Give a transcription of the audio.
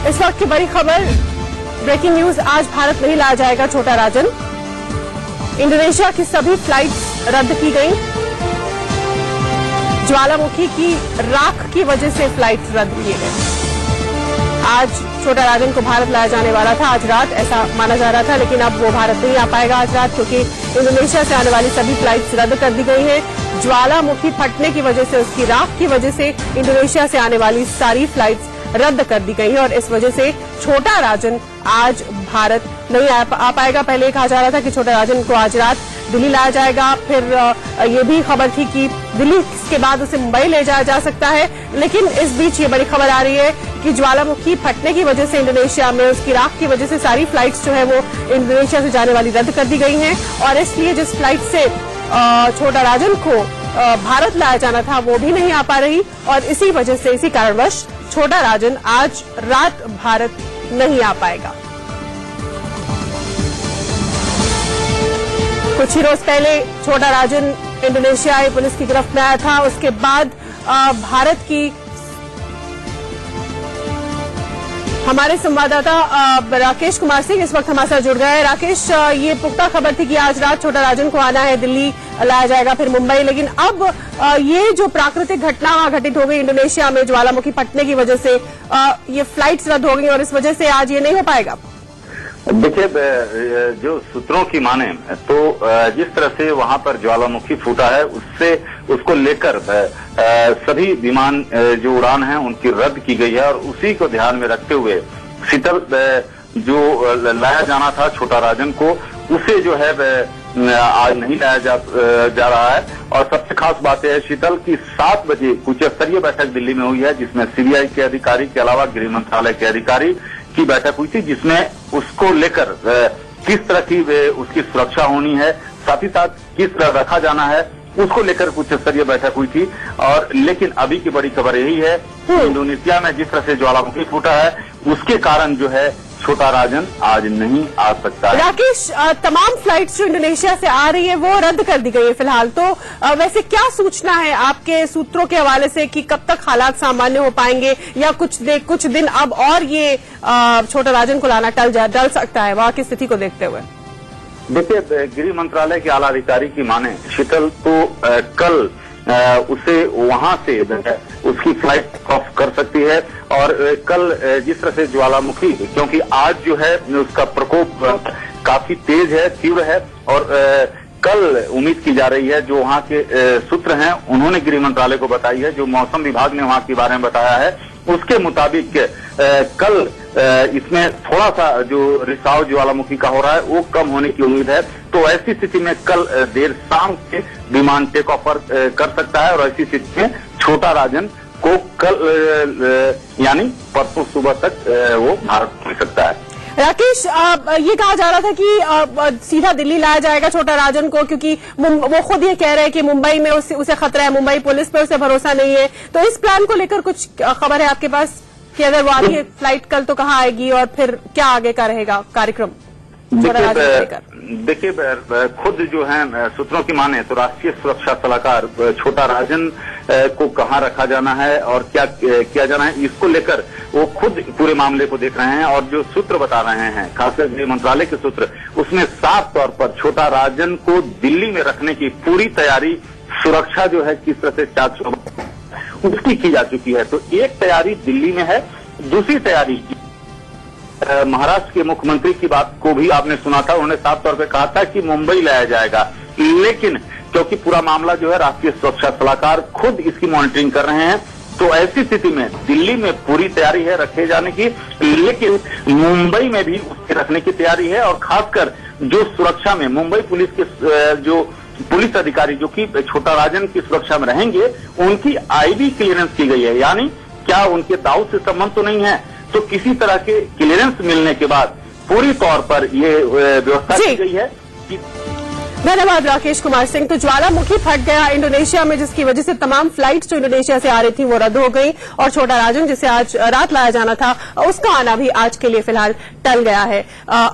इस वक्त की बड़ी खबर, ब्रेकिंग न्यूज। आज भारत नहीं लाया जाएगा छोटा राजन। इंडोनेशिया की सभी फ्लाइट्स रद्द की गई। ज्वालामुखी की राख की वजह से फ्लाइट्स रद्द किए गए। आज छोटा राजन को भारत लाया जाने वाला था आज रात, ऐसा माना जा रहा था, लेकिन अब वो भारत नहीं आ पाएगा आज रात, क्योंकि इंडोनेशिया से आने वाली सभी फ्लाइट्स रद्द कर दी गई हैं। ज्वालामुखी फटने की वजह से, उसकी राख की वजह से इंडोनेशिया से आने वाली सारी फ्लाइट्स रद्द कर दी गई है और इस वजह से छोटा राजन आज भारत नहीं आ पाएगा। पहले कहा जा रहा था कि छोटा राजन को आज रात दिल्ली लाया जाएगा, फिर ये भी खबर थी कि दिल्ली के बाद उसे मुंबई ले जाया जा सकता है, लेकिन इस बीच ये बड़ी खबर आ रही है कि ज्वालामुखी फटने की वजह से इंडोनेशिया में उसकी राख की वजह से सारी फ्लाइट्स जो है वो इंडोनेशिया से जाने वाली रद्द कर दी गई हैं और इसलिए जिस फ्लाइट से छोटा राजन को भारत लाया जाना था वो भी नहीं आ पा रही और इसी वजह से, इसी कारणवश छोटा राजन आज रात भारत नहीं आ पाएगा। कुछ ही रोज पहले छोटा राजन इंडोनेशियाई पुलिस की गिरफ्त में आया था। उसके बाद भारत की हमारे संवाददाता राकेश कुमार सिंह इस वक्त हमारे साथ जुड़ गए हैं। राकेश, ये पुख्ता खबर थी कि आज रात छोटा राजन को आना है, दिल्ली लाया जाएगा, फिर मुंबई, लेकिन अब ये जो प्राकृतिक घटना वहां घटित हो गई इंडोनेशिया में ज्वालामुखी फटने की वजह से, ये फ्लाइट्स रद्द हो गई और इस वजह से आज ये नहीं हो पाएगा। देखिए, जो सूत्रों की माने तो जिस तरह से वहां पर ज्वालामुखी फूटा है उसको लेकर सभी विमान जो उड़ान है उनकी रद्द की गई है और उसी को ध्यान में रखते हुए शीतल जो लाया जाना था छोटा राजन को, उसे जो है आज नहीं लाया जा रहा है। और सबसे खास बात है, शीतल की 7 बजे उच्च स्तरीय बैठक दिल्ली में हुई है जिसमें सीबीआई के अधिकारी के अलावा गृह मंत्रालय के अधिकारी की बैठक हुई थी, जिसमें उसको लेकर किस तरह की उसकी सुरक्षा होनी है, साथ ही साथ किस तरह रखा जाना है, उसको लेकर उच्च स्तरीय बैठक हुई थी। और लेकिन अभी की बड़ी खबर यही है कि इंडोनेशिया में जिस तरह से ज्वालामुखी फूटा है उसके कारण जो है छोटा राजन आज नहीं आ सकता है। राकेश, तमाम फ्लाइट्स जो इंडोनेशिया से आ रही है वो रद्द कर दी गई है फिलहाल, तो वैसे क्या सूचना है आपके सूत्रों के हवाले से कि कब तक हालात सामान्य हो पाएंगे या कुछ दिन अब और ये छोटा राजन को लाना टल सकता है वहां की स्थिति को देखते हुए? देखिए, गृह मंत्रालय के आला अधिकारी की माने शीतल तो कल उसे वहां से उसकी फ्लाइट ऑफ कर सकती है और कल जिस तरह से ज्वालामुखी, क्योंकि आज जो है उसका प्रकोप काफी तेज है, तीव्र है और कल उम्मीद की जा रही है, जो वहां के सूत्र हैं उन्होंने गृह मंत्रालय को बताई है, जो मौसम विभाग ने वहां के बारे में बताया है उसके मुताबिक कल इसमें थोड़ा सा जो रिसाव ज्वालामुखी का हो रहा है वो कम होने की उम्मीद है। तो ऐसी स्थिति में कल देर शाम से विमान टेक ऑफ कर सकता है और ऐसी स्थिति में छोटा राजन को कल यानी परसों सुबह तक वो भारत पहुंच सकता है। राकेश, ये कहा जा रहा था कि सीधा दिल्ली लाया जाएगा छोटा राजन को, क्योंकि वो खुद ये कह रहे हैं कि मुंबई में उसे खतरा है, मुंबई पुलिस पे उसे भरोसा नहीं है, तो इस प्लान को लेकर कुछ खबर है आपके पास कि अगर वो आगे फ्लाइट कल तो कहाँ आएगी और फिर क्या आगे का रहेगा कार्यक्रम? देखिए, खुद जो है सूत्रों की माने तो राष्ट्रीय सुरक्षा सलाहकार छोटा राजन को कहाँ रखा जाना है और क्या किया जाना है, इसको लेकर वो खुद पूरे मामले को देख रहे हैं और जो सूत्र बता रहे हैं, खासकर गृह मंत्रालय के सूत्र, उसमें साफ तौर पर छोटा राजन को दिल्ली में रखने की पूरी तैयारी, सुरक्षा जो है किस तरह से चाक उसकी की जा चुकी है। तो एक तैयारी दिल्ली में है, दूसरी तैयारी महाराष्ट्र के मुख्यमंत्री की बात को भी आपने सुना था, उन्होंने साफ तौर पे कहा था कि मुंबई लाया जाएगा, लेकिन क्योंकि पूरा मामला जो है राष्ट्रीय सुरक्षा सलाहकार खुद इसकी मॉनिटरिंग कर रहे हैं, तो ऐसी स्थिति में दिल्ली में पूरी तैयारी है रखे जाने की, लेकिन मुंबई में भी उसके रखने की तैयारी है। और खासकर जो सुरक्षा में मुंबई पुलिस के जो पुलिस अधिकारी जो कि छोटा राजन की सुरक्षा में रहेंगे, उनकी आईबी क्लियरेंस की गई है, यानी क्या उनके दाऊ से संबंध तो नहीं है, तो किसी तरह के क्लियरेंस मिलने के बाद पूरी तौर पर ये व्यवस्था की गई है कि धन्यवाद राकेश कुमार सिंह। तो ज्वालामुखी फट गया इंडोनेशिया में, जिसकी वजह से तमाम फ्लाइट्स जो इंडोनेशिया से आ रही थी वो रद्द हो गई और छोटा राजन जिसे आज रात लाया जाना था उसका आना भी आज के लिए फिलहाल टल गया है।